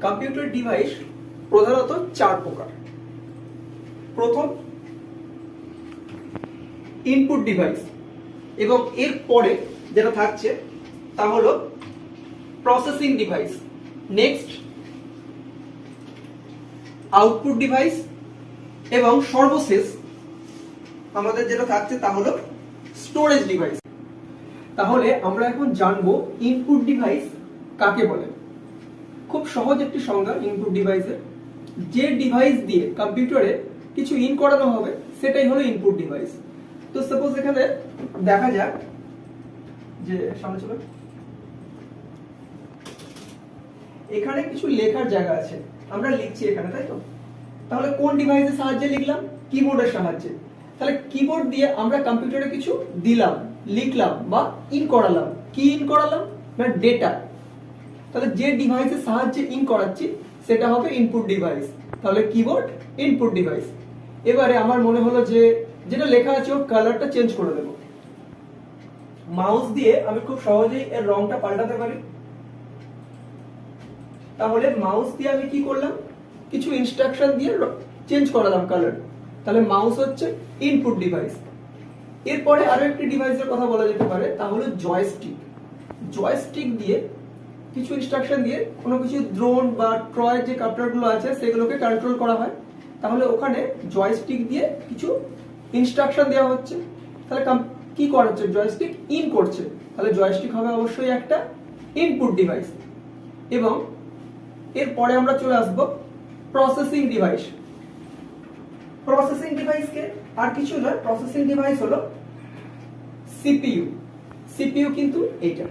Computer device প্রধানত চার প্রকার। প্রথম ইনপুট ডিভাইস, এবং এর পরে যেটা থাকছে তা হলো processing device. Next output device, এবং সর্বশেষ আমাদের যেটা থাকছে তা হলো স্টোরেজ ডিভাইস। তাহলে আমরা এখন জানবো ইনপুট ডিভাইস কাকে বলে। খুব সহজ একটি সংজ্ঞা ইনপুট ডিভাইসের। যে ডিভাইস দিয়ে কম্পিউটারে কিছু ইন করানো হবে সেটাই হলো ইনপুট ডিভাইস। তো সাপোজ এখানে দেখা যাক যে সামনে চলো, এখানে কিছু লেখার জায়গা আছে, আমরা লিখছি এখানে, তাই তো? তাহলে কোন ডিভাইসের সাহায্যে লিখলাম? কিবোর্ডের সাহায্যে। তাহলে কিবোর্ড দিয়ে আমরা কম্পিউটারে কিছু দিলাম, লিখলাম বা ইন করালাম। কি ইন করালাম? না ডেটা। তাহলে যে ডিভাইসের সাহায্যে ইন করাচ্ছি সেটা হবে ইনপুট ডিভাইস। তাহলে কিবোর্ড ইনপুট ডিভাইস। এবারে আমার মনে হলো যে যেটা লেখা আছে ওর কালারটা চেঞ্জ করে দেব। মাউস দিয়ে আমি খুব সহজেই এর রংটা পাল্টাতে পারি। তাহলে মাউস দিয়ে আমি কি করলাম? কিছু ইনস্ট্রাকশন দিয়ে চেঞ্জ করালাম কালার। তাহলে মাউস হচ্ছে ইনপুট ডিভাইস। এরপরে আরো একটি ডিভাইসের কথা বলা যেতে পারে, তা হলো জয়স্টিক। জয়স্টিক দিয়ে কিছু ইনস্ট্রাকশন দিয়ে কোনো কিছু ড্রোন বা ট্রয় যে কপ্টারগুলো আছে সেগুলোকে কন্ট্রোল করা হয়। তাহলে ওখানে জয়স্টিক দিয়ে কিছু ইনস্ট্রাকশন দেওয়া হচ্ছে। তাহলে কি করাচ্ছে? জয়স্টিক ইন করছে। তাহলে জয়স্টিক হবে অবশ্যই একটা ইনপুট ডিভাইস। এবং এরপরে আমরা চলে আসবো প্রসেসিং ডিভাইস। প্রসেসিং ডিভাইসকে আর কিছু নয়, প্রসেসিং ডিভাইস হলো সিপিইউ। সিপিইউ কিন্তু এইটা।